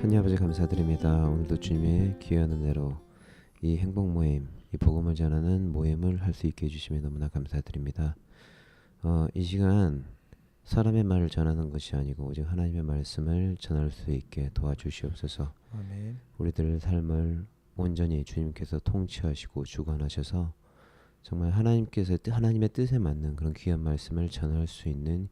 하나님 아버지 감사드립니다. 오늘도 주님의 귀한 은혜로 이 행복 모임, 이 복음을 전하는 모임을 할 수 있게 해주시면 너무나 감사드립니다. 이 시간 사람의 말을 전하는 것이 아니고 오직 하나님의 말씀을 전할 수 있게 도와주시옵소서. 아멘. 우리들의 삶을 온전히 주님께서 통치하시고 주관하셔서 정말 하나님의 뜻에 맞는 그런 귀한 말씀을 전할 수 있는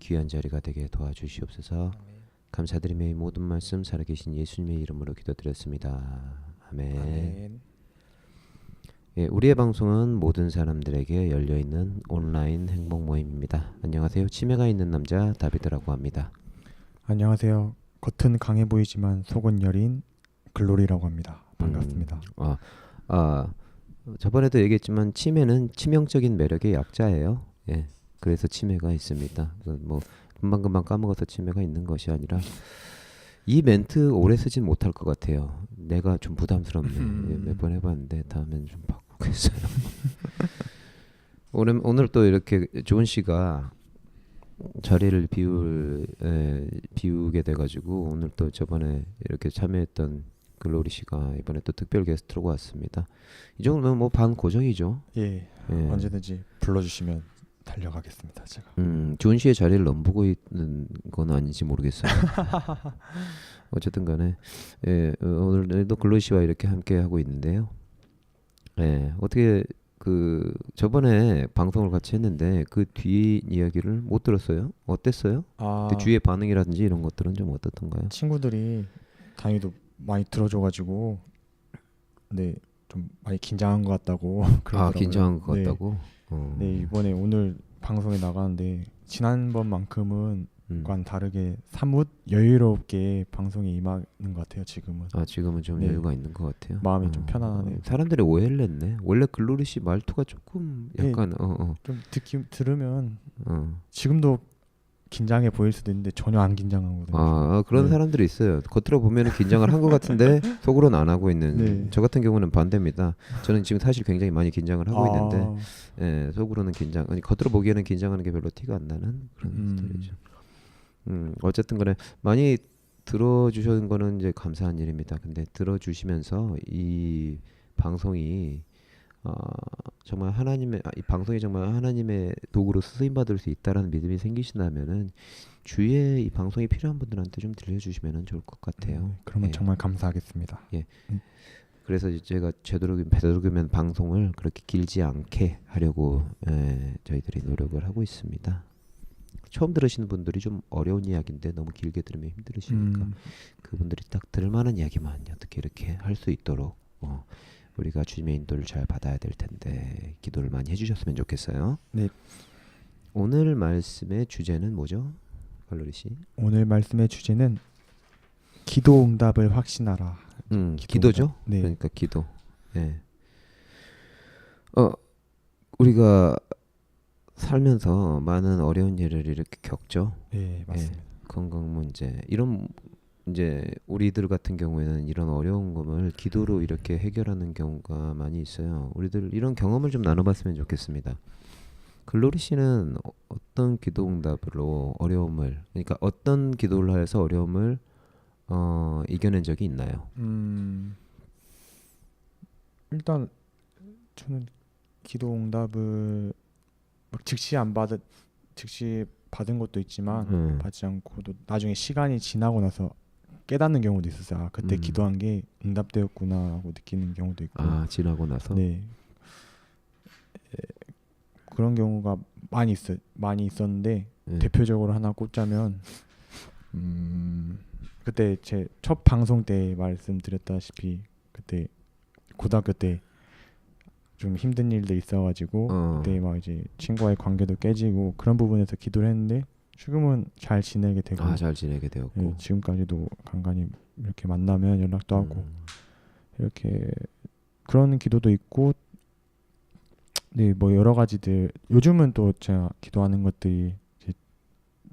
귀한 자리가 되게 도와주시옵소서. 아멘. 감사드리며 이 모든 말씀 살아계신 예수님의 이름으로 기도드렸습니다. 아멘. 아멘. 예, 우리의 방송은 모든 사람들에게 열려있는 온라인 행복 모임입니다. 안녕하세요. 치매가 있는 남자 다비드라고 합니다. 안녕하세요. 겉은 강해 보이지만 속은 여린 글로리라고 합니다. 반갑습니다. 저번에도 얘기했지만 치매는 치명적인 매력의 약자예요. 예, 그래서 치매가 있습니다. 뭐 금방금방 까먹어서 치매가 있는 것이 아니라 이 멘트 오래 쓰진 못할 것 같아요. 내가 좀 부담스럽네. 몇 번 해봤는데 다음엔 좀 바꾸겠어요. 오늘 또 이렇게 조은 씨가 자리를 비우게 돼가지고 오늘 또 저번에 이렇게 참여했던 글로리 씨가 이번에 또 특별 게스트로 왔습니다. 이 정도면 뭐 반 고정이죠. 예, 예. 언제든지 불러주시면 달려가겠습니다. 제가. 조은 씨의 자리를 넘보고 있는 건 아닌지 모르겠어요. 어쨌든 간에 예, 오늘도 글로리 씨와 이렇게 함께 하고 있는데요. 예, 어떻게 그 저번에 방송을 같이 했는데 그 뒤 이야기를 못 들었어요? 어땠어요? 그 주위의 반응이라든지 이런 것들은 좀 어떻던가요? 친구들이 다행히도 많이 들어줘가지고 네, 좀 많이 긴장한 것 같다고 그러더라고요. 긴장한 것 네. 같다고? 네, 이번에 오늘 방송에 나가는데 지난번만큼은 음. 과는 다르게 사뭇 여유롭게 방송에 임하는 것 같아요. 지금은. 지금은 좀 네. 여유가 있는 것 같아요. 마음이 좀 편안하네요. 사람들이 오해를 했네. 원래 글로리 씨 말투가 조금 약간 좀 들으면 지금도 긴장해 보일 수도 있는데 전혀 안 긴장하거든요. 그런 네. 사람들이 있어요. 겉으로 보면은 긴장을 한 것 같은데 속으로는 안 하고 있는. 네. 저 같은 경우는 반대입니다. 저는 지금 사실 굉장히 많이 긴장을 하고 있는데 속으로는 겉으로 보기에는 긴장하는 게 별로 티가 안 나는 그런 스타일이죠. 어쨌든 간에 많이 들어주신 거는 이제 감사한 일입니다. 근데 들어주시면서 이 방송이 정말 이 방송이 정말 하나님의 도구로 쓰임 받을 수 있다라는 믿음이 생기신다면은 주위에 이 방송이 필요한 분들한테 좀 들려주시면 좋을 것 같아요. 그러면 정말 감사하겠습니다. 예. 그래서 제가 되도록이면 방송을 그렇게 길지 않게 하려고 저희들이 노력을 하고 있습니다. 처음 들으시는 분들이 좀 어려운 이야기인데 너무 길게 들으면 힘들으시니까 그분들이 딱 들을 만한 이야기만 어떻게 이렇게 할 수 있도록 우리가 주님의 인도를 잘 받아야 될 텐데 기도를 많이 해주셨으면 좋겠어요. 네. 오늘 말씀의 주제는 뭐죠, 갈로리 씨? 오늘 말씀의 주제는 기도 응답을 확신하라. 기도죠. 네. 그러니까 기도. 네. 우리가 살면서 많은 어려운 일을 이렇게 겪죠. 네, 맞습니다. 건강 문제 이런 이제 우리들 같은 경우에는 이런 어려운 것을 기도로 이렇게 해결하는 경우가 많이 있어요. 우리들 이런 경험을 좀 나눠봤으면 좋겠습니다. 글로리 씨는 어떤 기도 응답으로 그러니까 어떤 기도를 해서 어려움을 이겨낸 적이 있나요? 일단 저는 기도 응답을 즉시 받은 것도 있지만 받지 않고도 나중에 시간이 지나고 나서 깨닫는 경우도 있었어요. 그때 기도한 게 응답되었구나라고 느끼는 경우도 있고. 지나고 나서. 네. 그런 경우가 많이 있었는데 대표적으로 하나 꼽자면 그때 제 첫 방송 때 말씀드렸다시피 그때 고등학교 때 좀 힘든 일도 있어가지고 그때 막 이제 친구와의 관계도 깨지고 그런 부분에서 기도를 했는데 지금은 잘 지내게 되고 잘 지내게 되었고 네, 지금까지도 간간히 이렇게 만나면 연락도 하고 이렇게 그런 기도도 있고 네, 뭐 여러 가지들 요즘은 또 제가 기도하는 것들이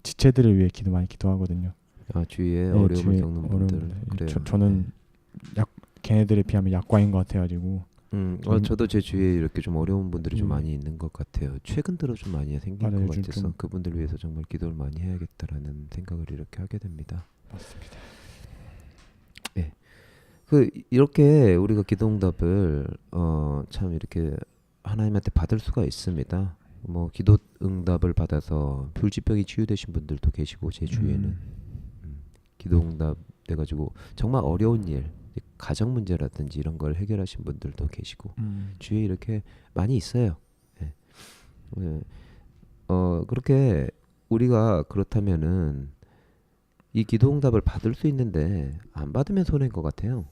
지체들을 위해 많이 기도하거든요. 주위에 어려움을 겪는 분들. 그래요. 저는 걔네들에 비하면 약과인 것 같아가지고 저도 제 주위에 이렇게 좀 어려운 분들이 좀 많이 있는 것 같아요. 최근 들어 좀 많이 생긴 것 같아서 그분들 위해서 정말 기도를 많이 해야겠다라는 생각을 이렇게 하게 됩니다. 맞습니다. 이렇게 우리가 기도응답을 참 이렇게 하나님한테 받을 수가 있습니다. 뭐 기도 응답을 받아서 불치병이 치유되신 분들도 계시고 제 주위에는 기도응답 돼가지고 정말 어려운 일, 가정 문제라든지 이런 걸 해결하신 분들도 계시고 주위에 이렇게 많이 있어요. 예. 예. 그렇게 우리가 그렇다면은 이 기도응답을 받을 수 있는데 안 받으면 손해인 것 같아요.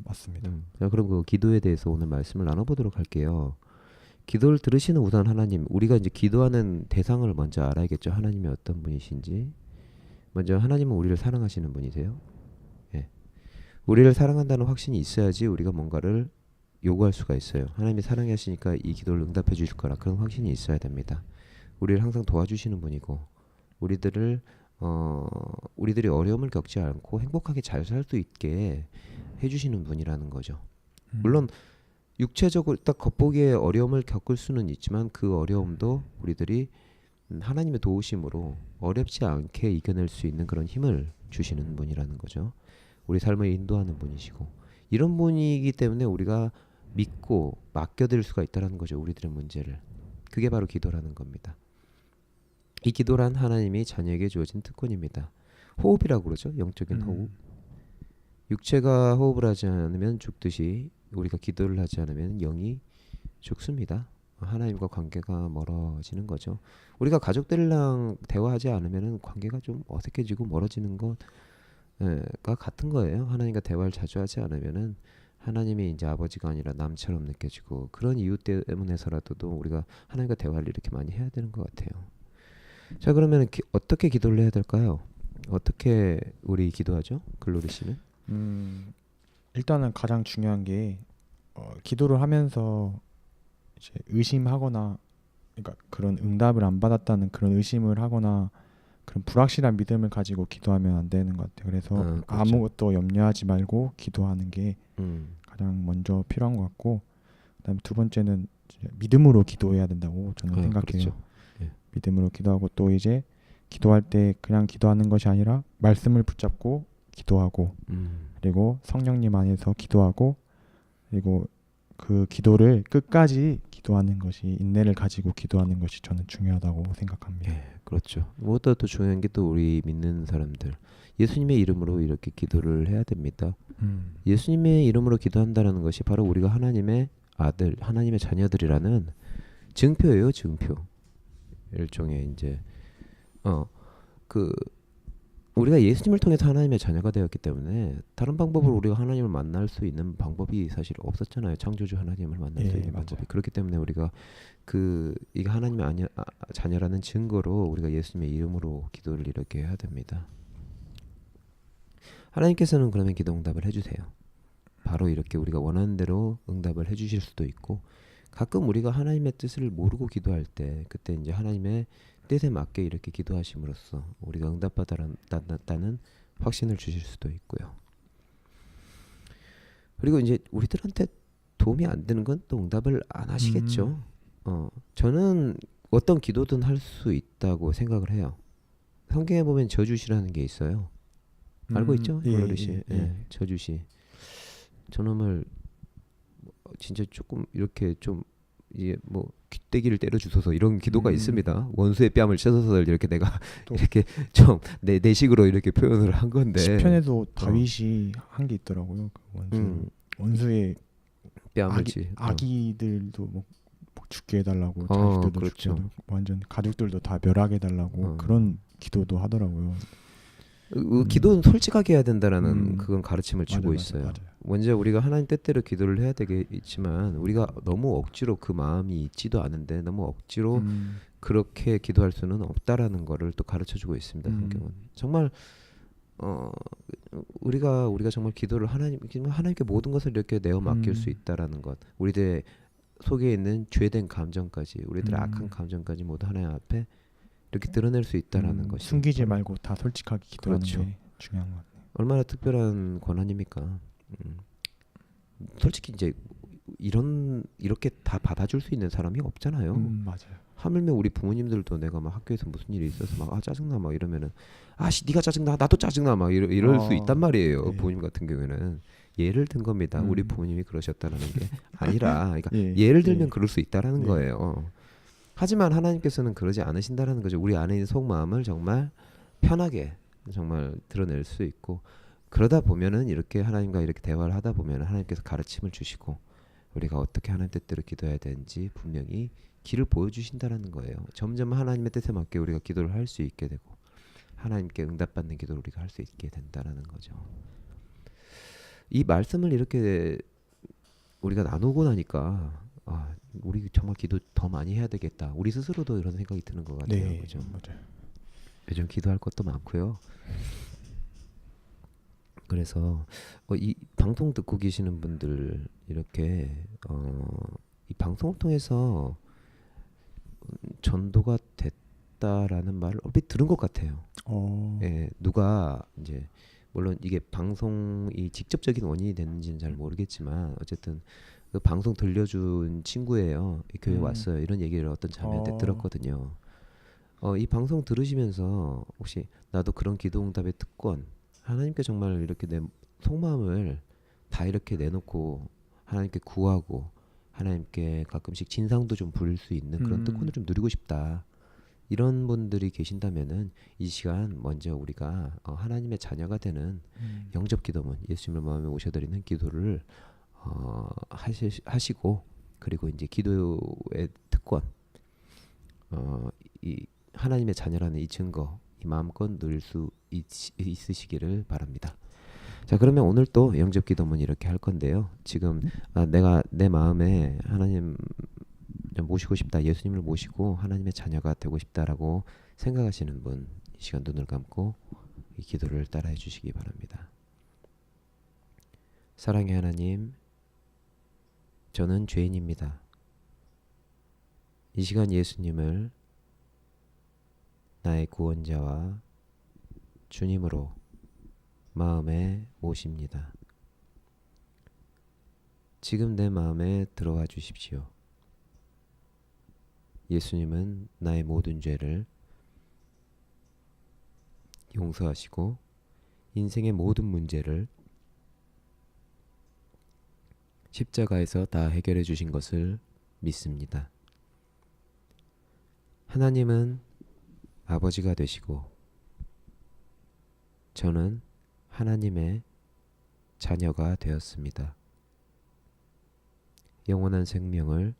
맞습니다. 자, 그럼 그 기도에 대해서 오늘 말씀을 나눠보도록 할게요. 기도를 들으시는 우선 하나님, 우리가 이제 기도하는 대상을 먼저 알아야겠죠. 하나님이 어떤 분이신지. 먼저 하나님은 우리를 사랑하시는 분이세요. 예. 우리를 사랑한다는 확신이 있어야지 우리가 뭔가를 요구할 수가 있어요. 하나님이 사랑하시니까 이 기도를 응답해 주실 거라 그런 확신이 있어야 됩니다. 우리를 항상 도와주시는 분이고 우리들이 어려움을 겪지 않고 행복하게 잘 살 수 있게 해주시는 분이라는 거죠. 물론 육체적으로 딱 겉보기에 어려움을 겪을 수는 있지만 그 어려움도 우리들이 하나님의 도우심으로 어렵지 않게 이겨낼 수 있는 그런 힘을 주시는 분이라는 거죠. 우리 삶을 인도하는 분이시고 이런 분이기 때문에 우리가 믿고 맡겨드릴 수가 있다는 거죠. 우리들의 문제를. 그게 바로 기도라는 겁니다. 이 기도란 하나님이 자녀에게 주어진 특권입니다. 호흡이라고 그러죠. 영적인 호흡. 육체가 호흡을 하지 않으면 죽듯이 우리가 기도를 하지 않으면 영이 죽습니다. 하나님과 관계가 멀어지는 거죠. 우리가 가족들이랑 대화하지 않으면 관계가 좀 어색해지고 멀어지는 것가 같은 거예요. 하나님과 대화를 자주 하지 않으면은 하나님이 이제 아버지가 아니라 남처럼 느껴지고 그런 이유 때문에서라도 우리가 하나님과 대화를 이렇게 많이 해야 되는 것 같아요. 자, 그러면 어떻게 기도를 해야 될까요? 어떻게 우리 기도하죠? 글로리 씨는? 일단은 가장 중요한 게 기도를 하면서 이제 의심하거나 그러니까 그런 응답을 안 받았다는 그런 의심을 하거나 그런 불확실한 믿음을 가지고 기도하면 안 되는 것 같아요. 그래서 그렇죠. 아무것도 염려하지 말고 기도하는 게 가장 먼저 필요한 것 같고 그다음에 두 번째는 이제 믿음으로 기도해야 된다고 저는 생각해요. 그렇죠. 예. 믿음으로 기도하고 또 이제 기도할 때 그냥 기도하는 것이 아니라 말씀을 붙잡고 기도하고 그리고 성령님 안에서 기도하고 그리고 그 기도를 끝까지 기도하는 것이 인내를 가지고 기도하는 것이 저는 중요하다고 생각합니다. 예, 그렇죠. 무엇보다 더 중요한 게 또 우리 믿는 사람들 예수님의 이름으로 이렇게 기도를 해야 됩니다. 예수님의 이름으로 기도한다는 것이 바로 우리가 하나님의 아들, 하나님의 자녀들이라는 증표예요, 증표. 일종의 이제 우리가 예수님을 통해서 하나님의 자녀가 되었기 때문에 다른 방법으로 우리가 하나님을 만날 수 있는 방법이 사실 없었잖아요. 창조주 하나님을 만날 수 있는 방법이. 그렇기 때문에 우리가 이게 하나님의 자녀라는 증거로 우리가 예수님의 이름으로 기도를 이렇게 해야 됩니다. 하나님께서는 그러면 기도 응답을 해주세요. 바로 이렇게 우리가 원하는 대로 응답을 해주실 수도 있고 가끔 우리가 하나님의 뜻을 모르고 기도할 때 그때 이제 하나님의 뜻에 맞게 이렇게 기도하심으로써 우리가 응답받았다는 확신을 주실 수도 있고요. 그리고 이제 우리들한테 도움이 안 되는 건 또 응답을 안 하시겠죠. 저는 어떤 기도든 할 수 있다고 생각을 해요. 성경에 보면 저주시라는 게 있어요. 알고 있죠? 글로리씨. 저주시. 저놈을 진짜 조금 이렇게 좀 이제 뭐 귀때기를 때려 주소서 이런 기도가 있습니다. 원수의 뺨을 찢어서 이렇게 내가 이렇게 좀 내 식으로 이렇게 표현을 한 건데. 시편에도 다윗이 한 게 있더라고요. 그 원수의 뺨을 아기들도 뭐 죽게 해달라고 자식들도 그렇죠. 죽게 해달라고 완전 가족들도 다 멸하게 해달라고 그런 기도도 하더라고요. 기도는 솔직하게 해야 된다라는 그건 가르침을 주고 있어요. 맞아요. 먼저 우리가 하나님 뜻대로 기도를 해야 되겠지만 우리가 너무 억지로 그 마음이 있지도 않은데 너무 억지로 그렇게 기도할 수는 없다라는 거를 또 가르쳐주고 있습니다. 성경은 정말 우리가 정말 기도를 하나님께 모든 것을 이렇게 내어 맡길 수 있다라는 것, 우리들 속에 있는 죄된 감정까지, 우리들의 악한 감정까지 모두 하나님 앞에 이렇게 드러낼 수 있다라는 것이 숨기지 말고 다 솔직하게 기도하는 게 중요한 것 같아요. 얼마나 특별한 권한입니까? 솔직히 이제 이렇게 다 받아줄 수 있는 사람이 없잖아요. 맞아요. 하물며 우리 부모님들도 내가 막 학교에서 무슨 일이 있어서 막 짜증나 막 이러면은 아씨 네가 짜증나 나도 짜증나 막 이럴 수 있단 말이에요. 네. 부모님 같은 경우에는 예를 든 겁니다. 우리 부모님이 그러셨다라는 게 아니라 그러니까 예. 예를 들면 그럴 수 있다라는 네. 거예요. 하지만 하나님께서는 그러지 않으신다라는 거죠. 우리 안에 있는 속마음을 정말 편하게 정말 드러낼 수 있고 그러다 보면은 이렇게 하나님과 이렇게 대화를 하다 보면 하나님께서 가르침을 주시고 우리가 어떻게 하나님 뜻대로 기도해야 되는지 분명히 길을 보여주신다라는 거예요. 점점 하나님의 뜻에 맞게 우리가 기도를 할 수 있게 되고 하나님께 응답받는 기도를 우리가 할 수 있게 된다라는 거죠. 이 말씀을 이렇게 우리가 나누고 나니까 우리 정말 기도 더 많이 해야 되겠다. 우리 스스로도 이런 생각이 드는 것 같아요. 네, 그죠? 맞아요. 요즘 기도할 것도 많고요. 그래서 이 방송 듣고 계시는 분들 이렇게 이 방송을 통해서 전도가 됐다라는 말을 얼핏 들은 것 같아요. 예, 누가 이제 물론 이게 방송이 직접적인 원인이 됐는지는 잘 모르겠지만 어쨌든 그 방송 들려준 친구예요. 이 교회 왔어요. 이런 얘기를 어떤 자매한테 들었거든요. 이 방송 들으시면서 혹시 나도 그런 기도응답의 특권 하나님께 정말 이렇게 내 속마음을 다 이렇게 내놓고 하나님께 구하고 하나님께 가끔씩 진상도 좀 부릴 수 있는 그런 특권을 좀 누리고 싶다. 이런 분들이 계신다면은 이 시간 먼저 우리가 하나님의 자녀가 되는 영접 기도문 예수님을 마음에 모셔드리는 기도를 하시고 그리고 이제 기도의 특권 이 하나님의 자녀라는 이 증거 이 마음껏 누릴 수 있으시기를 바랍니다. 자 그러면 오늘 또 영접 기도문 이렇게 할 건데요. 지금 내가 내 마음에 하나님 모시고 싶다. 예수님을 모시고 하나님의 자녀가 되고 싶다라고 생각하시는 분 이 시간 눈을 감고 이 기도를 따라해 주시기 바랍니다. 사랑의 하나님, 저는 죄인입니다. 이 시간 예수님을 나의 구원자와 주님으로 마음에 모십니다. 지금 내 마음에 들어와 주십시오. 예수님은 나의 모든 죄를 용서하시고 인생의 모든 문제를 십자가에서 다 해결해 주신 것을 믿습니다. 하나님은 아버지가 되시고 저는 하나님의 자녀가 되었습니다. 영원한 생명을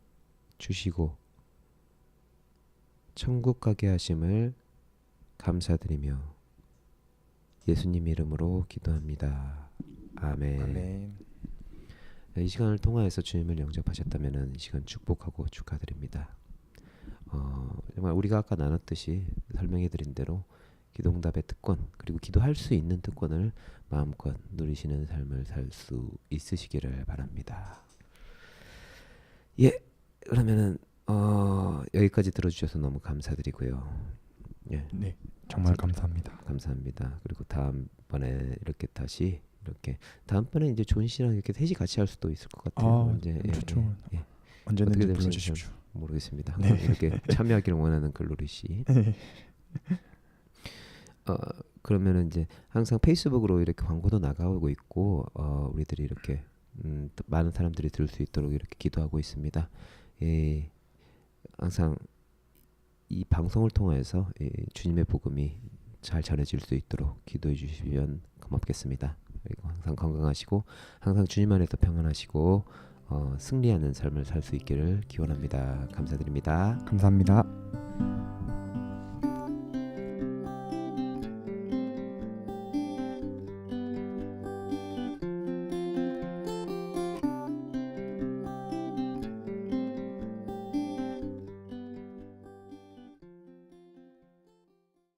주시고 천국 가게 하심을 감사드리며 예수님 이름으로 기도합니다. 아멘. 아멘. 이 시간을 통하여서 주님을 영접하셨다면 이 시간 축복하고 축하드립니다. 정말 우리가 아까 나눴듯이 설명해드린 대로 기도응답의 특권 그리고 기도할 수 있는 특권을 마음껏 누리시는 삶을 살 수 있으시기를 바랍니다. 예, 그러면은 여기까지 들어주셔서 너무 감사드리고요. 예, 네, 정말 감사합니다. 감사합니다. 그리고 다음번에 이렇게 다시 이렇게 다음번에 이제 존 씨랑 이렇게 셋이 같이 할 수도 있을 것 같아요. 이제 좋죠. 예. 언제든지 어떻게 될지 불러주십시오. 모르겠습니다. 네. 이렇게 참여하기를 원하는 글로리 씨. 그러면은 이제 항상 페이스북으로 이렇게 광고도 나가고 있고 우리들이 이렇게 많은 사람들이 들을 수 있도록 이렇게 기도하고 있습니다. 예, 항상 이 방송을 통해서 주님의 복음이 잘 전해질 수 있도록 기도해 주시면 고맙겠습니다. 그리고 항상 건강하시고 항상 주님 안에서 평안하시고 승리하는 삶을 살 수 있기를 기원합니다. 감사드립니다. 감사합니다.